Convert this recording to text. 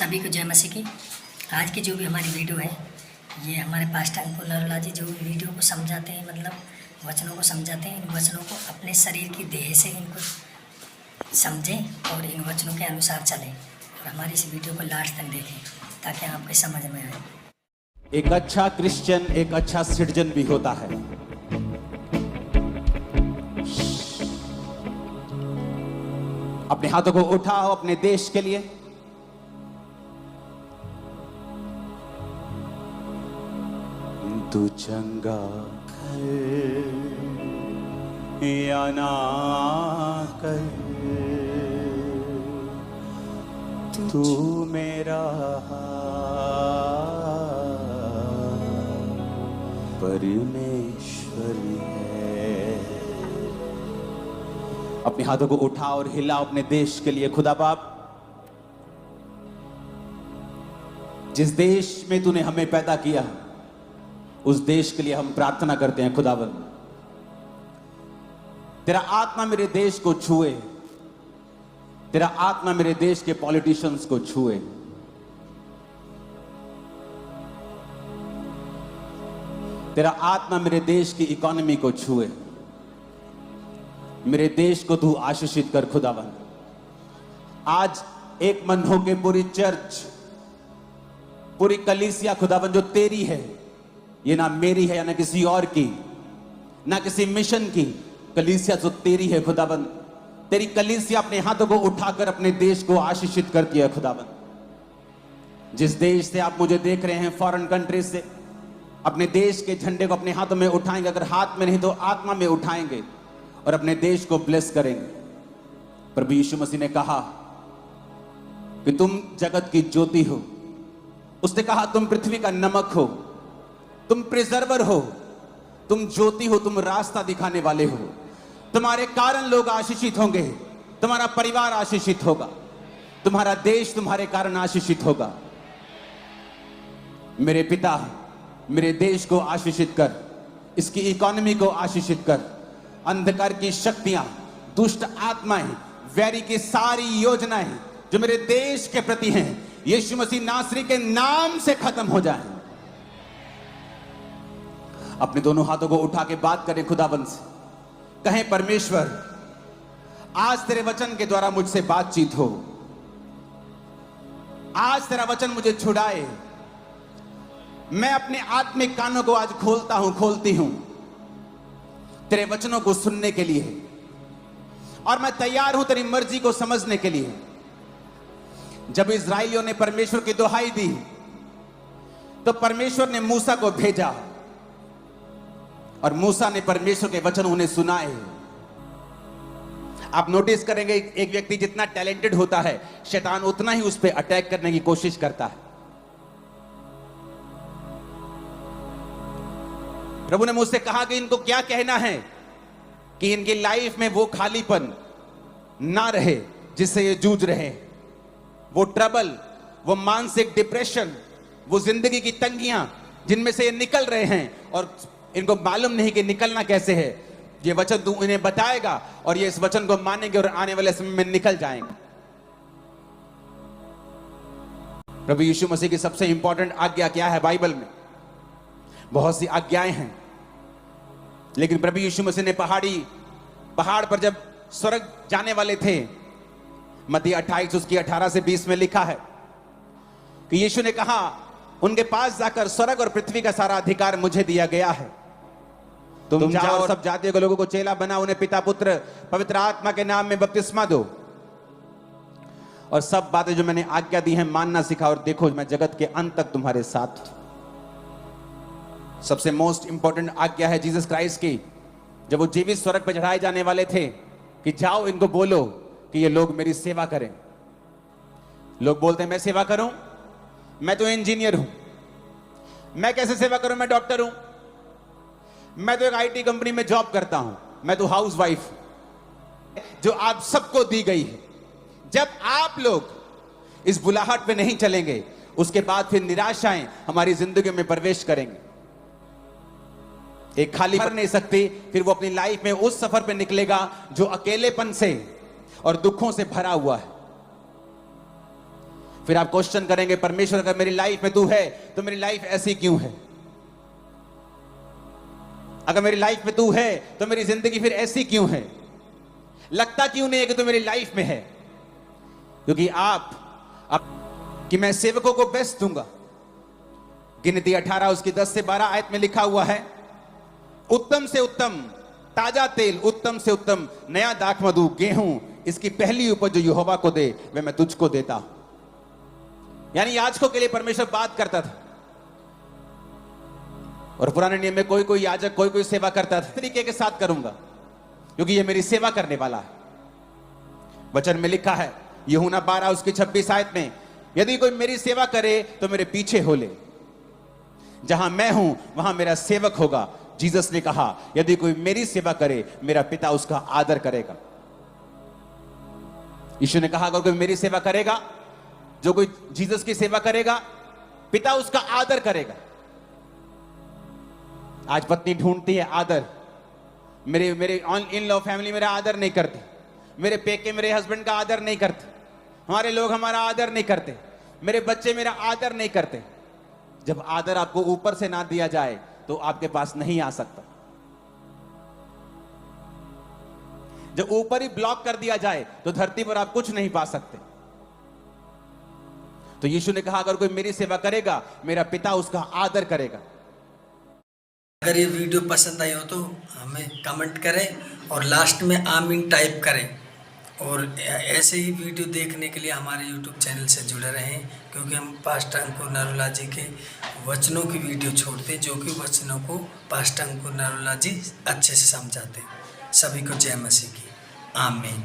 सभी को जय मसीह की। आज की जो भी हमारी वीडियो है, ये हमारे पास्टर अंकुर नरोला जी जो वीडियो को समझाते हैं, मतलब वचनों को समझाते हैं। इन वचनों को अपने शरीर की देह से इनको समझें और इन वचनों के अनुसार चलें, और हमारी इस वीडियो को लास्ट तक देखें ताकि आपके समझ में आए। एक अच्छा क्रिश्चियन एक अच्छा सिटीजन भी होता है। अपने हाथों को उठाओ अपने देश के लिए। तू चंगा कर या ना कर, तू मेरा परमेश्वर है। अपने हाथों को उठाओ और हिलाओ अपने देश के लिए। खुदा बाप, जिस देश में तूने हमें पैदा किया उस देश के लिए हम प्रार्थना करते हैं। खुदावन, तेरा आत्मा मेरे देश को छुए, तेरा आत्मा मेरे देश के पॉलिटिशियंस को छुए। तेरा आत्मा मेरे देश की इकोनॉमी को छुए। मेरे देश को तू आशीषित कर। खुदावन, आज एक मन होके पूरी चर्च, पूरी कलीसिया खुदावन जो तेरी है, ये ना मेरी है या ना किसी और की, ना किसी मिशन की, कलीसिया जो तेरी है खुदावन, तेरी कलीसिया अपने हाथों को उठाकर अपने देश को आशीषित करती है। खुदावन, जिस देश से आप मुझे देख रहे हैं, फॉरेन कंट्री से, अपने देश के झंडे को अपने हाथों में उठाएंगे। अगर हाथ में नहीं तो आत्मा में उठाएंगे और अपने देश को ब्लेस करेंगे। प्रभु यीशु मसीह ने कहा कि तुम जगत की ज्योति हो। उसने कहा तुम पृथ्वी का नमक हो, तुम प्रिजर्वर हो, तुम ज्योति हो, तुम रास्ता दिखाने वाले हो। तुम्हारे कारण लोग आशीषित होंगे, तुम्हारा परिवार आशीषित होगा, तुम्हारा देश तुम्हारे कारण आशीषित होगा। मेरे पिता, मेरे देश को आशीषित कर, इसकी इकोनॉमी को आशीषित कर। अंधकार की शक्तियां, दुष्ट आत्माएं, वैरी की सारी योजनाएं जो मेरे देश के प्रति हैं, यीशु मसीह नासरी के नाम से खत्म हो जाएं। अपने दोनों हाथों को उठा के बात करें खुदाबंद से। कहें, परमेश्वर आज तेरे वचन के द्वारा मुझसे बातचीत हो। आज तेरा वचन मुझे छुड़ाए। मैं अपने आत्मिक कानों को आज खोलता हूं, खोलती हूं तेरे वचनों को सुनने के लिए, और मैं तैयार हूं तेरी मर्जी को समझने के लिए। जब इस्राएलियों ने परमेश्वर की दुहाई दी तो परमेश्वर ने मूसा को भेजा और मूसा ने परमेश्वर के वचन उन्हें सुनाए। आप नोटिस करेंगे, एक व्यक्ति जितना टैलेंटेड होता है, शैतान उतना ही उस पर अटैक करने की कोशिश करता है। प्रभु ने मुझसे कहा कि इनको क्या कहना है कि इनकी लाइफ में वो खालीपन ना रहे जिससे ये जूझ रहे हैं, वो ट्रबल, वो मानसिक डिप्रेशन, वो जिंदगी की तंगियां जिनमें से ये निकल रहे हैं और इनको मालूम नहीं कि निकलना कैसे है। ये वचन तू इन्हें बताएगा और ये इस वचन को मानेंगे और आने वाले समय में निकल जाएंगे। प्रभु यीशु मसीह की सबसे इंपॉर्टेंट आज्ञा क्या है बाइबल में? बहुत सी आज्ञाएं हैं, लेकिन प्रभु यीशु मसीह ने पहाड़ पर जब स्वर्ग जाने वाले थे, मत्ती 28 उसकी 18 से 20 में लिखा है कि यीशु ने कहा उनके पास जाकर, स्वर्ग और पृथ्वी का सारा अधिकार मुझे दिया गया है। तुम जाओ और सब जातियों के लोगों को चेला बनाओ, उन्हें पिता पुत्र पवित्र आत्मा के नाम में बपतिस्मा दो, और सब बातें जो मैंने आज्ञा दी हैं मानना सिखाओ, और देखो मैं जगत के अंत तक तुम्हारे साथ हूं। सबसे मोस्ट इंपॉर्टेंट आज्ञा है जीसस क्राइस्ट की, जब वो जीवित स्वर्ग पर चढ़ाए जाने वाले थे, कि जाओ इनको बोलो कि ये लोग मेरी सेवा करें। लोग बोलते हैं मैं सेवा करूं, मैं तो इंजीनियर हूं, मैं कैसे सेवा करूं, मैं डॉक्टर हूं, मैं तो एक आईटी कंपनी में जॉब करता हूं, मैं तो हाउसवाइफ, जो आप सबको दी गई है। जब आप लोग इस बुलाहट पे नहीं चलेंगे, उसके बाद फिर निराशाएं हमारी जिंदगी में प्रवेश करेंगे। एक खाली भर नहीं सकती, फिर वो अपनी लाइफ में उस सफर पे निकलेगा जो अकेलेपन से और दुखों से भरा हुआ है। फिर आप क्वेश्चन करेंगे, परमेश्वर अगर मेरी लाइफ में तू है तो मेरी लाइफ ऐसी क्यों है? अगर मेरी लाइफ में तू है तो मेरी जिंदगी फिर ऐसी क्यों है? लगता क्यों नहीं है कि तू मेरी लाइफ में है? क्योंकि कि मैं सेवकों को बेस्ट दूंगा। गिनती 18 उसकी 10 से 12 आयत में लिखा हुआ है, उत्तम से उत्तम ताजा तेल, उत्तम से उत्तम नया दाखमधु, गेहूं, इसकी पहली उपज जो यहोवा को दे वह मैं तुझको देता हूं। यानी याजकों के लिए परमेश्वर बात करता था। और पुराने नियम में कोई कोई याजक कोई कोई सेवा करता था, तरीके के साथ करूंगा क्योंकि ये मेरी सेवा करने वाला है। वचन में लिखा है यूहन्ना 12 उसकी 26 आयत में, यदि कोई मेरी सेवा करे तो मेरे पीछे हो ले, जहां मैं हूं वहां मेरा सेवक होगा। जीसस ने कहा यदि कोई मेरी सेवा करे मेरा पिता उसका आदर करेगा। यीशु ने कहा अगर कोई मेरी सेवा करेगा, जो कोई जीसस की सेवा करेगा, पिता उसका आदर करेगा। आज पत्नी ढूंढती है आदर, मेरे इन लॉ फैमिली मेरा आदर नहीं करते, मेरे पेके मेरे हस्बैंड का आदर नहीं करते, हमारे लोग हमारा आदर नहीं करते, मेरे बच्चे मेरा आदर नहीं करते। जब आदर आपको ऊपर से ना दिया जाए तो आपके पास नहीं आ सकता। जब ऊपर ही ब्लॉक कर दिया जाए तो धरती पर आप कुछ नहीं पा सकते। तो यीशु ने कहा अगर कोई मेरी सेवा करेगा मेरा पिता उसका आदर करेगा। अगर ये वीडियो पसंद आई हो तो हमें कमेंट करें और लास्ट में आमीन टाइप करें। और ऐसे ही वीडियो देखने के लिए हमारे YouTube चैनल से जुड़े रहें, क्योंकि हम पास्टर अंकुर नरोला जी के वचनों की वीडियो छोड़ते हैं, जो कि वचनों को पास्टर अंकुर नरोला जी अच्छे से समझाते हैं। सभी को जय मसीह की। आमीन।